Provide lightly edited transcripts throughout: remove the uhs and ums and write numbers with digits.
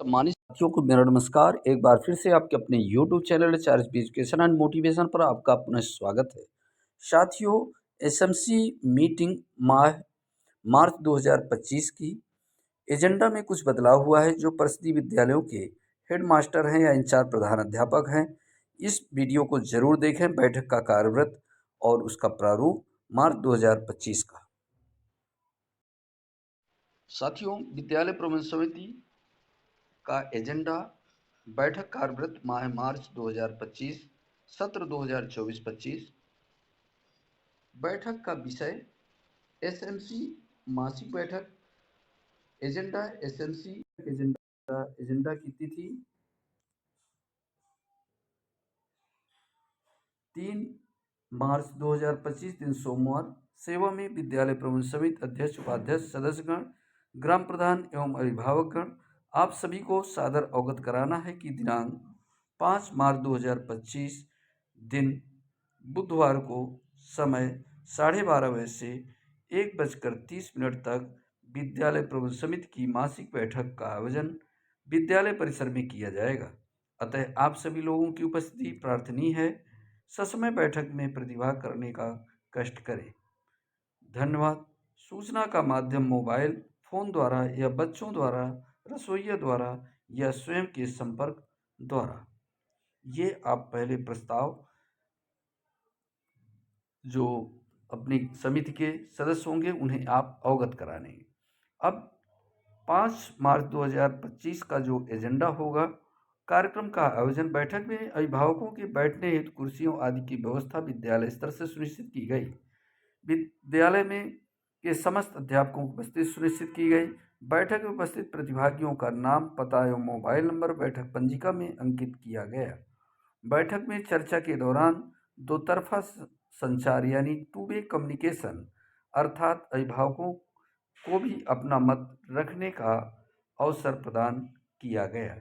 सम्मानित साथियों को मेरा नमस्कार। एक बार फिर से आपके अपने YouTube channel charge education and motivation पर आपका पुनः स्वागत है। साथियों, एसएमसी मीटिंग माह मार्च 2025 की एजेंडा में कुछ बदलाव हुआ है। जो परिषदीय विद्यालयों के हेडमास्टर हैं या इंचार्ज प्रधान अध्यापक हैं, इस वीडियो को जरूर देखें। बैठक का कार्यवृत्त और उसका प्रारूप मार्च 2025 का। साथियों, विद्यालय प्रबंधन समिति का एजेंडा, बैठक कार्यवृत्त माह मार्च 2025, सत्र 2024-25। बैठक का विषय एसएमसी मासिक बैठक। एजेंडा एसएमसी एजेंडा की तिथि 3 मार्च 2025 दिन सोमवार। सेवा में विद्यालय प्रबंधन समिति अध्यक्ष, उपाध्यक्ष, सदस्यगण, ग्राम प्रधान एवं अभिभावकगण, आप सभी को सादर अवगत कराना है कि दिनांक 5 मार्च 2025 दिन बुधवार को समय 12:30 बजे से 1:30 तक विद्यालय प्रबंधन समिति की मासिक बैठक का आयोजन विद्यालय परिसर में किया जाएगा। अतः आप सभी लोगों की उपस्थिति प्रार्थनीय है। ससमय बैठक में प्रतिभाग करने का कष्ट करें। धन्यवाद। सूचना का माध्यम मोबाइल फोन द्वारा या बच्चों द्वारा, रसोइया द्वारा या स्वयं के संपर्क द्वारा। ये आप पहले प्रस्ताव जो अपनी समिति के सदस्य होंगे उन्हें आप अवगत कराने। अब 5 मार्च 2025 का जो एजेंडा होगा, कार्यक्रम का आयोजन। बैठक में अभिभावकों के बैठने हेतु कुर्सियों आदि की व्यवस्था विद्यालय स्तर से सुनिश्चित की गई। विद्यालय में के समस्त अध्यापकों की उपस्थिति सुनिश्चित की गई। बैठक में उपस्थित प्रतिभागियों का नाम, पता एवं मोबाइल नंबर बैठक पंजिका में अंकित किया गया। बैठक में चर्चा के दौरान दो तरफा संचार यानी टू वे कम्युनिकेशन अर्थात अभिभावकों को भी अपना मत रखने का अवसर प्रदान किया गया।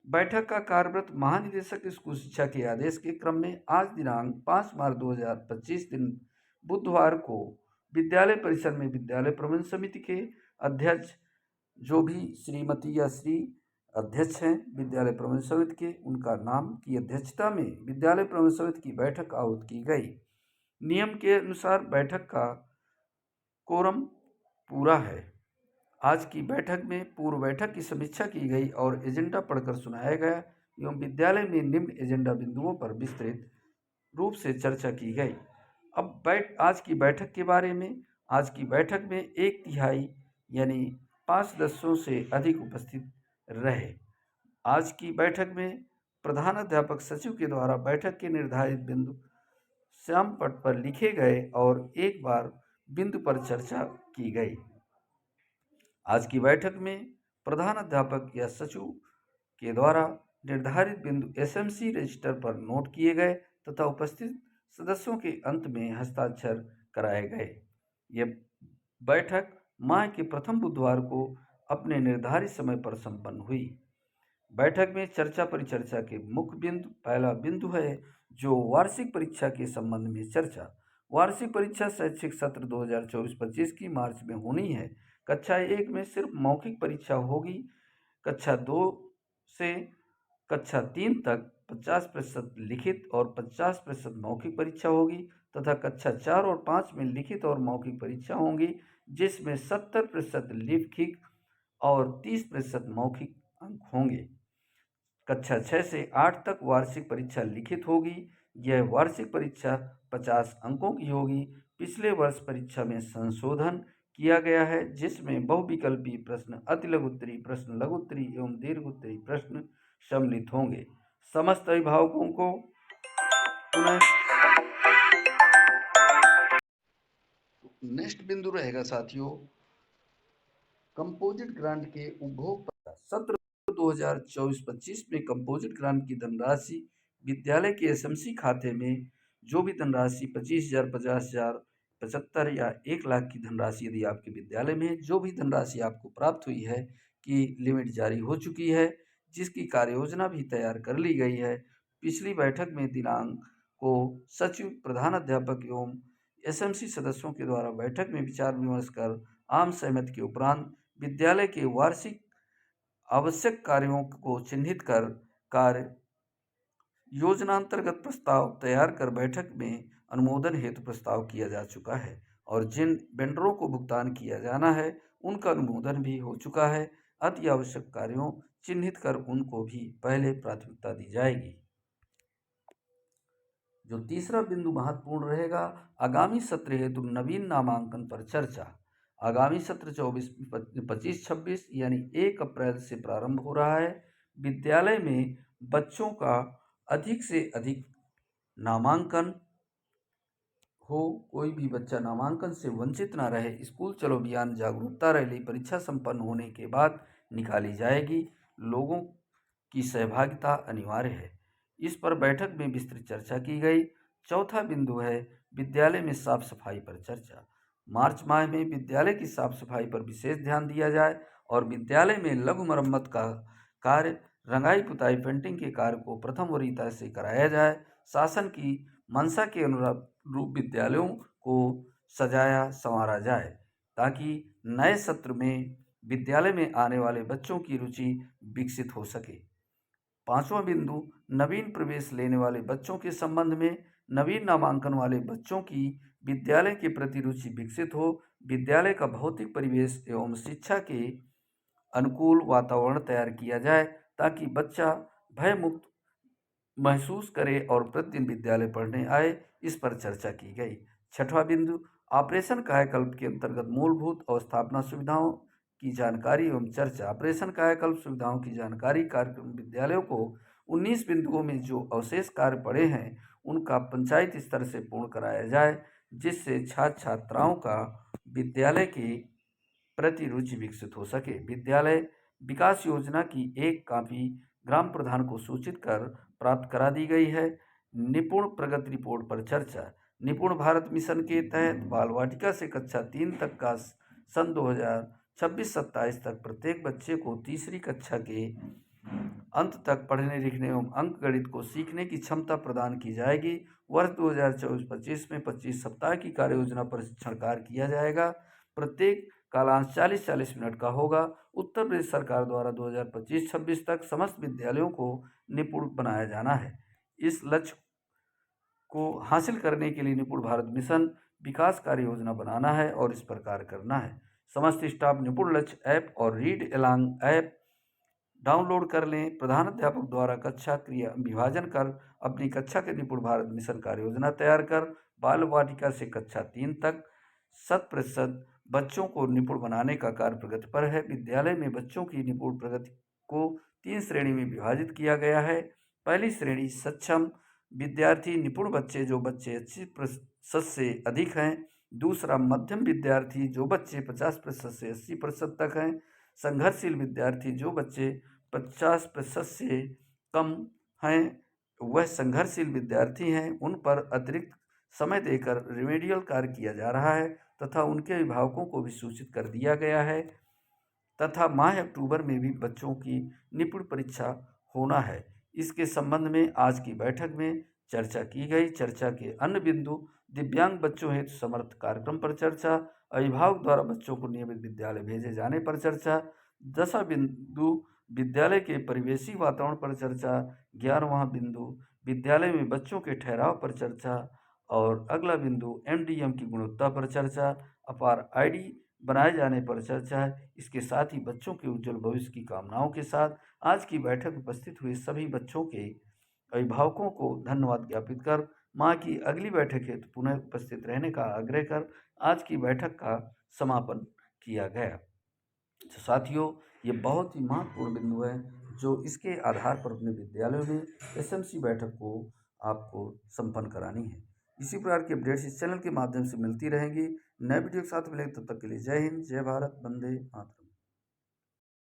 बैठक का कार्यवृत्त महानिदेशक स्कूल शिक्षा के आदेश के क्रम में आज दिनांक 5 मार्च 2025 दिन बुधवार को विद्यालय परिसर में विद्यालय प्रबंधन समिति के अध्यक्ष, जो भी श्रीमती या श्री अध्यक्ष हैं विद्यालय प्रबंधन समिति के, उनका नाम की अध्यक्षता में विद्यालय प्रबंधन समिति की बैठक आहूत की गई। नियम के अनुसार बैठक का कोरम पूरा है। आज की बैठक में पूर्व बैठक की समीक्षा की गई और एजेंडा पढ़कर सुनाया गया एवं विद्यालय में निम्न एजेंडा बिंदुओं पर विस्तृत रूप से चर्चा की गई। अब आज की बैठक के बारे में। आज की बैठक में 1/3 यानी 5 सदस्यों से अधिक उपस्थित रहे। आज की बैठक में प्रधान अध्यापक सचिव के द्वारा बैठक के निर्धारित बिंदु श्याम पट पर लिखे गए और एक बार बिंदु पर चर्चा की गई। आज की बैठक में प्रधान अध्यापक या सचिव के द्वारा निर्धारित बिंदु एसएमसी रजिस्टर पर नोट किए गए तथा उपस्थित सदस्यों के अंत में हस्ताक्षर कराए गए। यह बैठक माह के प्रथम बुधवार को अपने निर्धारित समय पर संपन्न हुई। बैठक में चर्चा परिचर्चा के मुख्य बिंदु। पहला बिंदु है जो वार्षिक परीक्षा के संबंध में चर्चा। वार्षिक परीक्षा शैक्षिक सत्र 2024-25 की मार्च में होनी है। कक्षा 1 में सिर्फ मौखिक परीक्षा होगी। कक्षा 2 से कक्षा 3 तक 50% लिखित और 50% मौखिक परीक्षा होगी तथा कक्षा 4 और 5 में लिखित और मौखिक परीक्षा होंगी, जिसमें 70% लिखित और 30% मौखिक अंक होंगे। कक्षा 6 से 8 तक वार्षिक परीक्षा लिखित होगी। यह वार्षिक परीक्षा 50 अंकों की होगी। पिछले वर्ष परीक्षा में संशोधन किया गया है, जिसमें बहुविकल्पीय प्रश्न, अति लघुत्तरीय प्रश्न, लघुत्तरीय एवं दीर्घोत्तरीय प्रश्न सम्मिलित होंगे। समस्त अभिभावकों को पुनः नेक्स्ट बिंदु रहेगा साथियों, कंपोजिट ग्रांट के उपभोग सत्र 2024-25 में कंपोजिट ग्रांट की धनराशि विद्यालय के एसएमसी खाते में जो भी धनराशि 25,000, 50,000, 75 या 1 लाख की धनराशि यदि आपके विद्यालय में जो भी धनराशि आपको प्राप्त हुई है कि लिमिट जारी हो चुकी है, जिसकी कार्य योजना भी तैयार कर ली गई है। पिछली बैठक में दिनांक को सचिव, प्रधान अध्यापक एवं एसएमसी सदस्यों के द्वारा बैठक में विचार विमर्श कर आम सहमति के उपरांत विद्यालय के वार्षिक आवश्यक कार्यों को चिन्हित कर कार्य योजनांतर्गत प्रस्ताव तैयार कर बैठक में अनुमोदन हेतु प्रस्ताव किया जा चुका है और जिन वेंडरों को भुगतान किया जाना है उनका अनुमोदन भी हो चुका है। अति आवश्यक कार्यों चिन्हित कर उनको भी पहले प्राथमिकता दी जाएगी। जो तीसरा बिंदु महत्वपूर्ण रहेगा, आगामी सत्र हेतु नवीन नामांकन पर चर्चा। आगामी सत्र 25-26 यानी 1 अप्रैल से प्रारंभ हो रहा है। विद्यालय में बच्चों का अधिक से अधिक नामांकन हो, कोई भी बच्चा नामांकन से वंचित ना रहे। स्कूल चलो अभियान जागरूकता रैली परीक्षा संपन्न होने के बाद निकाली जाएगी। लोगों की सहभागिता अनिवार्य है। इस पर बैठक में विस्तृत चर्चा की गई। चौथा बिंदु है विद्यालय में साफ सफाई पर चर्चा। मार्च माह में विद्यालय की साफ सफाई पर विशेष ध्यान दिया जाए और विद्यालय में लघु मरम्मत का कार्य, रंगाई पुताई पेंटिंग के कार्य को प्रथम वरीयता से कराया जाए। शासन की मंशा के अनुरूप विद्यालयों को सजाया संवारा जाए ताकि नए सत्र में विद्यालय में आने वाले बच्चों की रुचि विकसित हो सके। पांचवा बिंदु, नवीन प्रवेश लेने वाले बच्चों के संबंध में नवीन नामांकन वाले बच्चों की विद्यालय के प्रति रुचि विकसित हो। विद्यालय का भौतिक परिवेश एवं शिक्षा के अनुकूल वातावरण तैयार किया जाए ताकि बच्चा भयमुक्त महसूस करे और प्रतिदिन विद्यालय पढ़ने आए। इस पर चर्चा की गई। छठवां बिंदु, ऑपरेशन कायाकल्प के अंतर्गत मूलभूत और स्थापना सुविधाओं की जानकारी एवं चर्चा। ऑपरेशन कायाकल्प सुविधाओं की जानकारी कार्यक्रम विद्यालयों को 19 बिंदुओं में जो अवशेष कार्य पड़े हैं उनका पंचायत स्तर से पूर्ण कराया जाए, जिससे छात्र छात्राओं का विद्यालय के प्रति रुचि विकसित हो सके। विद्यालय विकास योजना की एक कॉपी ग्राम प्रधान को सूचित कर प्राप्त करा दी गई है। निपुण प्रगति रिपोर्ट पर चर्चा। निपुण भारत मिशन के तहत बाल वाटिका से कक्षा 3 तक का सन 2026-27 तक प्रत्येक बच्चे को तीसरी कक्षा के अंत तक पढ़ने लिखने एवं अंक गणित को सीखने की क्षमता प्रदान की जाएगी। वर्ष 2024-25 में 25 सप्ताह की कार्य योजना प्रशिक्षण कार्य किया जाएगा। प्रत्येक कालांश 40-40 मिनट का होगा। उत्तर प्रदेश सरकार द्वारा 2025-26 तक समस्त विद्यालयों को निपुण बनाया जाना है। इस लक्ष्य को हासिल करने के लिए निपुण भारत मिशन विकास कार्य योजना बनाना है और इस पर कार्य करना है। समस्त स्टाफ निपुण लक्ष्य ऐप और रीड एलॉन्ग ऐप डाउनलोड कर लें। प्रधानाध्यापक द्वारा कक्षा क्रिया विभाजन कर अपनी कक्षा के निपुण भारत मिशन कार्य योजना तैयार कर बाल वाटिका से कक्षा 3 तक 100% बच्चों को निपुण बनाने का कार्य प्रगति पर है। विद्यालय में बच्चों की निपुण प्रगति को 3 श्रेणी में विभाजित किया गया है। पहली श्रेणी सक्षम विद्यार्थी, निपुण बच्चे जो बच्चे 80% से अधिक हैं। दूसरा मध्यम विद्यार्थी जो बच्चे 50% से 80% तक हैं। संघर्षशील विद्यार्थी जो बच्चे 50% से कम हैं वह संघर्षशील विद्यार्थी हैं। उन पर अतिरिक्त समय देकर रिमेडियल कार्य किया जा रहा है तथा उनके अभिभावकों को भी सूचित कर दिया गया है तथा माह अक्टूबर में भी बच्चों की निपुण परीक्षा होना है। इसके संबंध में आज की बैठक में चर्चा की गई। चर्चा के अन्य बिंदु, दिव्यांग बच्चों हेतु समर्थ कार्यक्रम पर चर्चा, अभिभावक द्वारा बच्चों को नियमित विद्यालय भेजे जाने पर चर्चा। 10वां बिंदु, विद्यालय के परिवेशी वातावरण पर चर्चा। 11वां बिंदु, विद्यालय में बच्चों के ठहराव पर चर्चा और अगला बिंदु एमडीएम की गुणवत्ता पर चर्चा, अपार आईडी बनाए जाने पर चर्चा है। इसके साथ ही बच्चों के उज्जवल भविष्य की कामनाओं के साथ आज की बैठक में उपस्थित हुए सभी बच्चों के अभिभावकों को धन्यवाद ज्ञापित कर माह की अगली बैठक हेतु पुनः उपस्थित रहने का आग्रह कर आज की बैठक का समापन किया गया। तो साथियों, ये बहुत ही महत्वपूर्ण बिंदु है जो इसके आधार पर अपने विद्यालयों में एसएमसी बैठक को आपको संपन्न करानी है। इसी प्रकार की अपडेट्स इस चैनल के माध्यम से मिलती रहेंगी। नए वीडियो के साथ मिलेंगे, तब तक के लिए जय हिंद, जय भारत, वंदे मातरम।